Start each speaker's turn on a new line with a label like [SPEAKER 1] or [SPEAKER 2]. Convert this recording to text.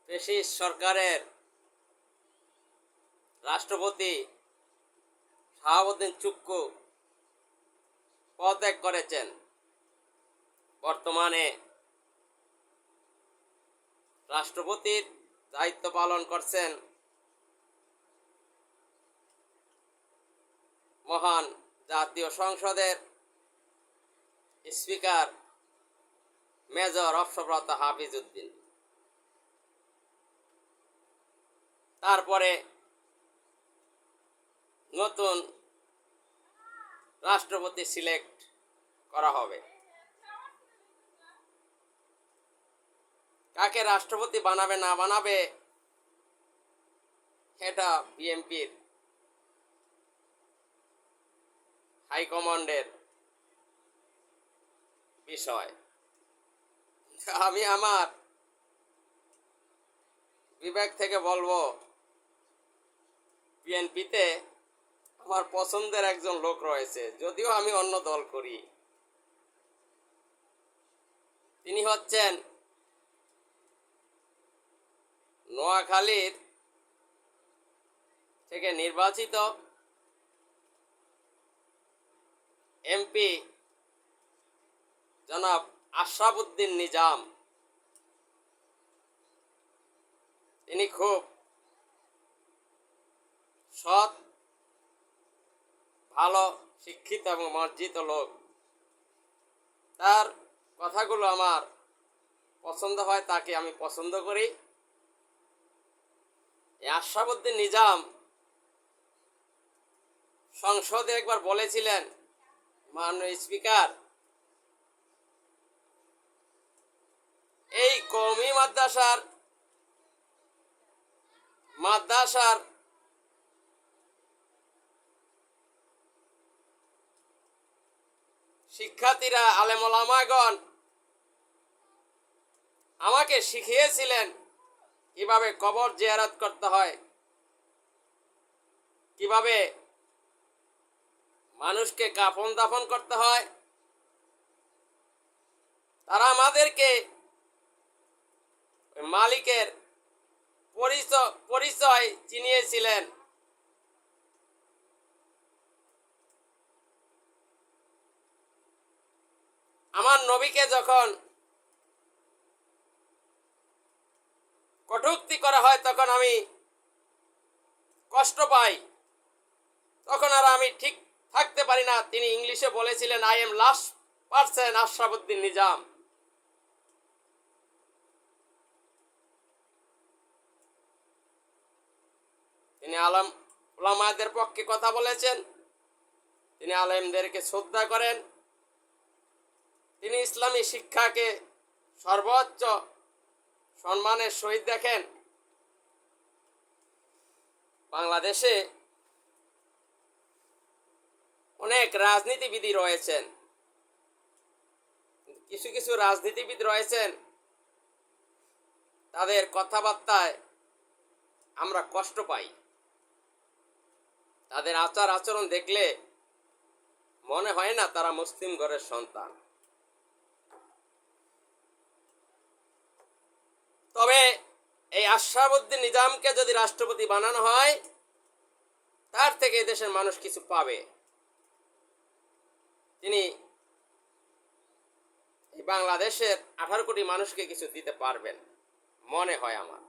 [SPEAKER 1] Fascist সরকারের রাষ্ট্রপতি শাহাবুদ্দিন চুক্কু পদত্যাগ করেছেন। বর্তমানে রাষ্ট্রপতির দায়িত্ব পালন করছেন মহান জাতীয় সংসদের স্পিকার মেজর অবসরপ্রাপ্ত হাফিজ উদ্দিন। তারপরে নতুন রাষ্ট্রপতি সিলেক্ট করা হবে। কাকে রাষ্ট্রপতি বানাবে না বানাবে এটা বিএনপির হাইকমান্ডের বিষয়। আমি আমার বিবেক থেকে বলবো, বিএনপিতে আমার পছন্দের একজন লোক রয়েছে, যদিও আমি অন্য দল করি। তিনি হচ্ছেন নোয়াখালীর থেকে নির্বাচিত এমপি জনাব আশরাফ উদ্দিন নিজাম। তিনি খুব সৎ, ভালো, শিক্ষিত এবং মার্জিত লোক। তার কথাগুলো আমার পছন্দ হয়, তাকে আমি পছন্দ করি। আশরাফ উদ্দিন নিজাম সংসদে একবার বলেছিলেন, মাননীয় স্পিকার, এই কওমি মাদ্রাসার শিক্ষার্থীরা, আলেম ওলামাগণ আমাকে শিখিয়েছিলেন কিভাবে কবর জিয়ারত করতে হয়, কিভাবে মানুষকে কাফন দাফন করতে হয়। তারা আমাদেরকে মালিকের পরিচয় চিনিয়েছিলেন। আমার নবীকে যখন কটূক্তি করা হয় তখন আমি কষ্ট পাই, তখন আর আমি ঠিক থাকতে পারি না। তিনি ইংলিশে বলেছিলেন, I am last person Ashraf Uddin Nizam. তিনি আলেম ওলামাদের পক্ষে কথা বলেছেন, তিনি আলেমদেরকে শ্রদ্ধা করেন, তিনি ইসলামী শিক্ষাকে সর্বোচ্চ সম্মানের সহিত দেখেন। বাংলাদেশে অনেক রাজনীতিবিদ রয়েছেন, কিছু কিছু রাজনীতিবিদ রয়েছেন, তাদের কথাবার্তায় আমরা কষ্ট পাই। তাদের আচার আচরণ দেখলে মনে হয় না তারা মুসলিম ঘরের সন্তান। তবে এই আশরাফ উদ্দিন নিজামকে যদি রাষ্ট্রপতি বানানো হয়, তার থেকে দেশের মানুষ কিছু পাবে। তিনি এই বাংলাদেশের 18 কোটি মানুষকে কিছু দিতে পারবেন মনে হয় আমার।